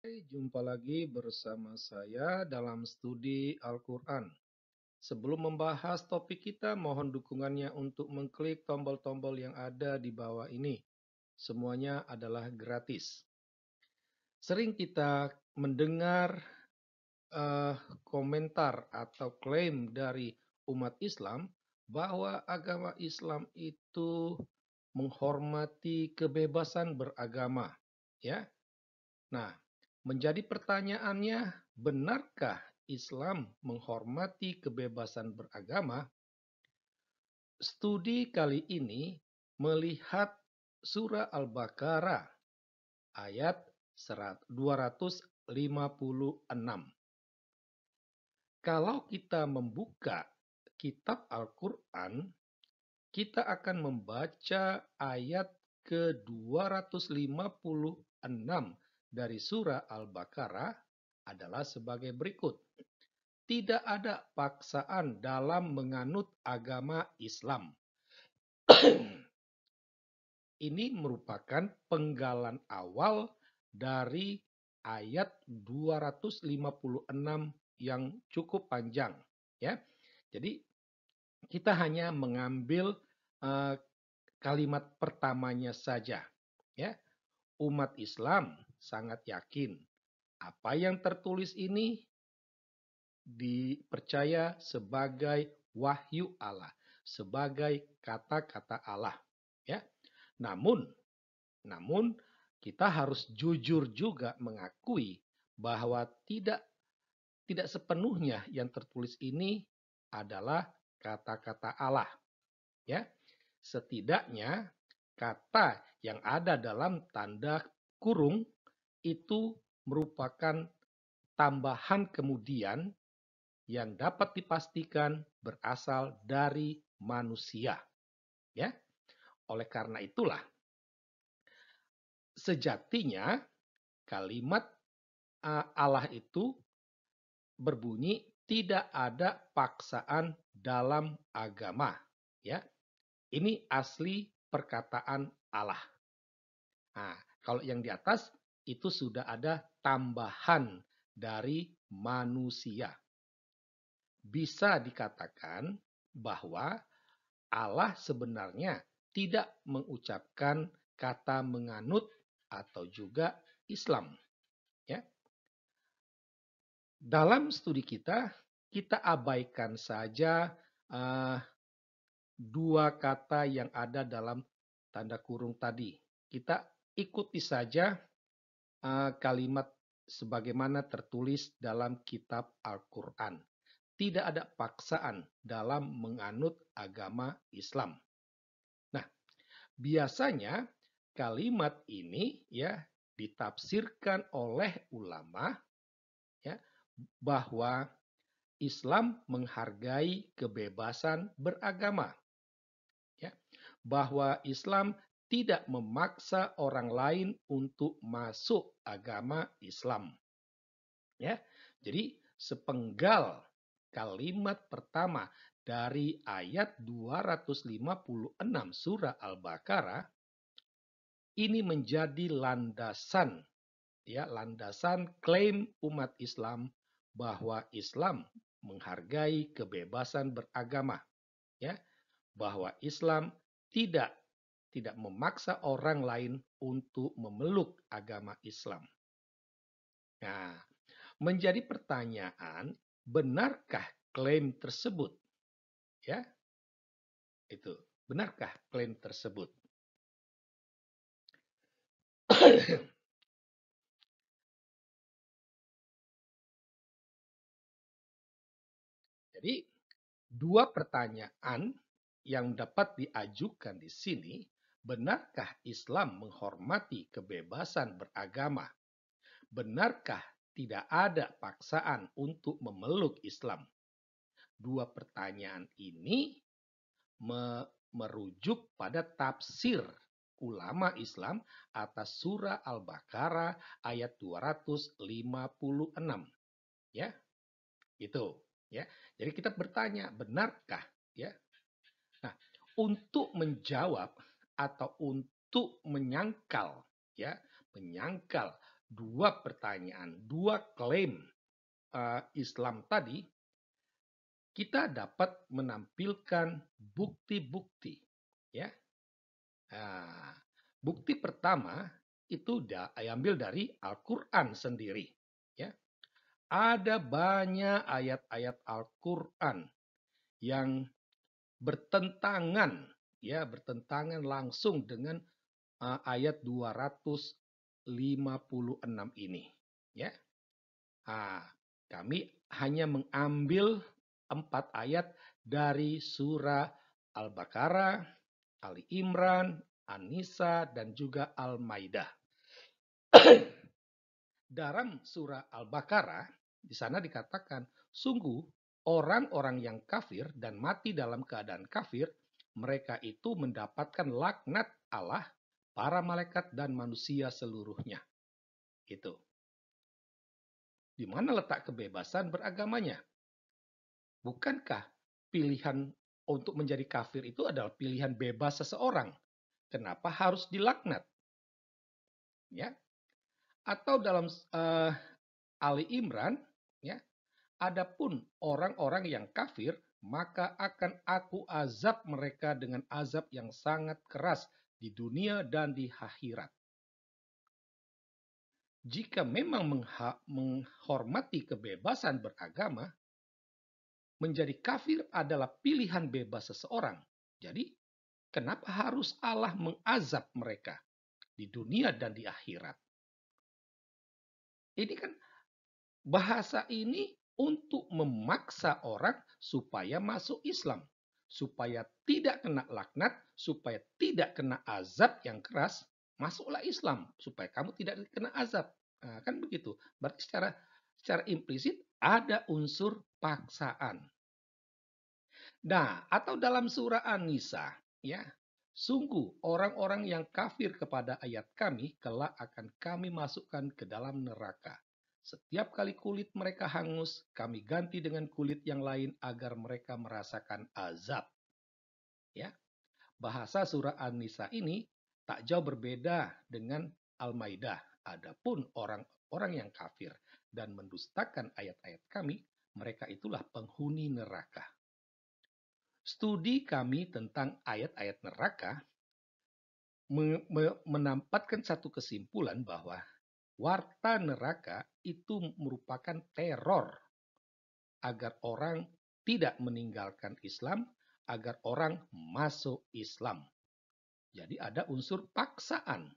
Jumpa lagi bersama saya dalam studi Al-Quran. Sebelum membahas topik kita, mohon dukungannya untuk mengklik tombol-tombol yang ada di bawah ini. Semuanya adalah gratis. Sering kita mendengar komentar atau klaim dari umat Islam bahwa agama Islam itu menghormati kebebasan beragama, ya. Nah, menjadi pertanyaannya, benarkah Islam menghormati kebebasan beragama? Studi kali ini melihat surah Al-Baqarah ayat 256. Kalau kita membuka kitab Al-Quran, kita akan membaca ayat ke-256 dari surah Al-Baqarah adalah sebagai berikut. Tidak ada paksaan dalam menganut agama Islam. Ini merupakan penggalan awal dari ayat 256 yang cukup panjang, ya. Jadi kita hanya mengambil kalimat pertamanya saja, ya. Umat Islam sangat yakin apa yang tertulis ini dipercaya sebagai wahyu Allah, sebagai kata-kata Allah, ya. Namun kita harus jujur juga mengakui bahwa tidak sepenuhnya yang tertulis ini adalah kata-kata Allah, ya. Setidaknya kata yang ada dalam tanda kurung itu merupakan tambahan kemudian yang dapat dipastikan berasal dari manusia, ya. Oleh karena itulah sejatinya kalimat Allah itu berbunyi tidak ada paksaan dalam agama, ya. Ini asli perkataan Allah. Nah, kalau yang di atas itu sudah ada tambahan dari manusia. Bisa dikatakan bahwa Allah sebenarnya tidak mengucapkan kata menganut atau juga Islam, ya. Dalam studi kita abaikan saja dua kata yang ada dalam tanda kurung tadi. Kita ikuti saja kalimat sebagaimana tertulis dalam kitab Al-Quran. Tidak ada paksaan dalam menganut agama Islam. Nah, biasanya kalimat ini ya ditafsirkan oleh ulama ya bahwa Islam menghargai kebebasan beragama. Ya, bahwa Islam tidak memaksa orang lain untuk masuk agama Islam. Ya, jadi sepenggal kalimat pertama dari ayat 256 surah Al-Baqarah ini menjadi landasan, ya, landasan klaim umat Islam bahwa Islam menghargai kebebasan beragama, ya, bahwa Islam tidak memaksa orang lain untuk memeluk agama Islam. Nah, menjadi pertanyaan, benarkah klaim tersebut? Ya, itu. Benarkah klaim tersebut? Jadi, dua pertanyaan yang dapat diajukan di sini, benarkah Islam menghormati kebebasan beragama? Benarkah tidak ada paksaan untuk memeluk Islam? Dua pertanyaan ini merujuk pada tafsir ulama Islam atas surah Al-Baqarah ayat 256. Ya, itu. Ya, jadi kita bertanya, benarkah? Ya. Nah, untuk menjawab atau untuk menyangkal ya menyangkal dua pertanyaan, dua klaim Islam tadi, kita dapat menampilkan bukti-bukti. Ya, bukti pertama itu diambil dari Al-Quran sendiri. Ya, ada banyak ayat-ayat Al-Quran yang bertentangan langsung dengan ayat 256 ini. Ya, kami hanya mengambil 4 ayat dari surah Al-Baqarah, Ali Imran, An-Nisa, dan juga Al-Maidah. Dalam surah Al-Baqarah, di sana dikatakan, sungguh orang-orang yang kafir dan mati dalam keadaan kafir, mereka itu mendapatkan laknat Allah, para malaikat, dan manusia seluruhnya. Itu. Di mana letak kebebasan beragamanya? Bukankah pilihan untuk menjadi kafir itu adalah pilihan bebas seseorang? Kenapa harus dilaknat? Ya. Atau dalam Ali Imran, ya, adapun orang-orang yang kafir, maka akan aku azab mereka dengan azab yang sangat keras di dunia dan di akhirat. Jika memang menghormati kebebasan beragama, menjadi kafir adalah pilihan bebas seseorang. Jadi, kenapa harus Allah mengazab mereka di dunia dan di akhirat? Ini kan bahasa ini untuk memaksa orang supaya masuk Islam. Supaya tidak kena laknat, supaya tidak kena azab yang keras, masuklah Islam. Supaya kamu tidak kena azab. Nah, kan begitu. Berarti secara implisit ada unsur paksaan. Nah, atau dalam surah An-Nisa, ya, sungguh orang-orang yang kafir kepada ayat kami, kelak akan kami masukkan ke dalam neraka. Setiap kali kulit mereka hangus, kami ganti dengan kulit yang lain agar mereka merasakan azab. Ya, bahasa surah An-Nisa ini tak jauh berbeda dengan Al-Maidah. Adapun orang-orang yang kafir dan mendustakan ayat-ayat kami, mereka itulah penghuni neraka. Studi kami tentang ayat-ayat neraka menampakkan satu kesimpulan bahwa warta neraka itu merupakan teror agar orang tidak meninggalkan Islam, agar orang masuk Islam. Jadi ada unsur paksaan.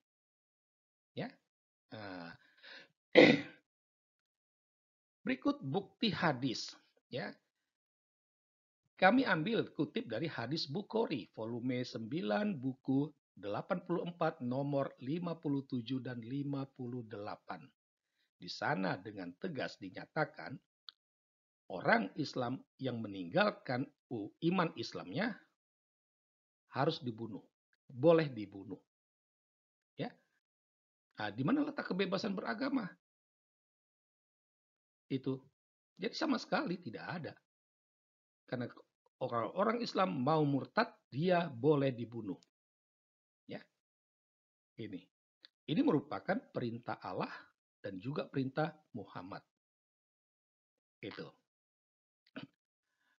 Ya. Berikut bukti hadis. Ya. Kami ambil kutip dari hadis Bukhari, volume 9, buku 84, nomor 57 dan 58. Di sana dengan tegas dinyatakan, orang Islam yang meninggalkan iman Islamnya harus dibunuh. Boleh dibunuh. Ya. Nah, di mana letak kebebasan beragama? Itu. Jadi sama sekali tidak ada. Karena orang Islam mau murtad, dia boleh dibunuh. Ya. Ini merupakan perintah Allah dan juga perintah Muhammad. Itu.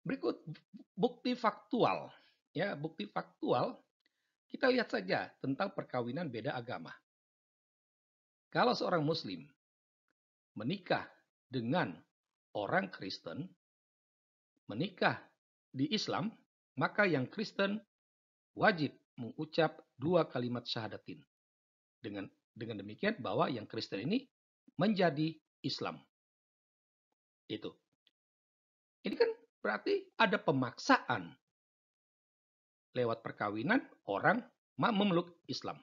Berikut bukti faktual. Ya, bukti faktual kita lihat saja tentang perkawinan beda agama. Kalau seorang muslim menikah dengan orang Kristen, menikah di Islam, maka yang Kristen wajib mengucap 2 kalimat syahadatin. Dengan demikian bahwa yang Kristen ini menjadi Islam. Itu. Ini kan berarti ada pemaksaan lewat perkawinan orang memeluk Islam.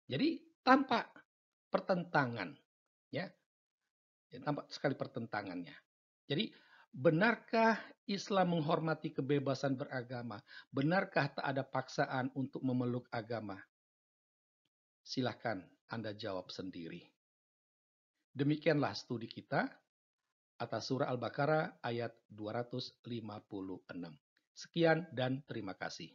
Jadi tampak pertentangan, ya, tampak sekali pertentangannya. Jadi benarkah Islam menghormati kebebasan beragama? Benarkah tak ada paksaan untuk memeluk agama? Silahkan Anda jawab sendiri. Demikianlah studi kita atas surah Al-Baqarah ayat 256. Sekian dan terima kasih.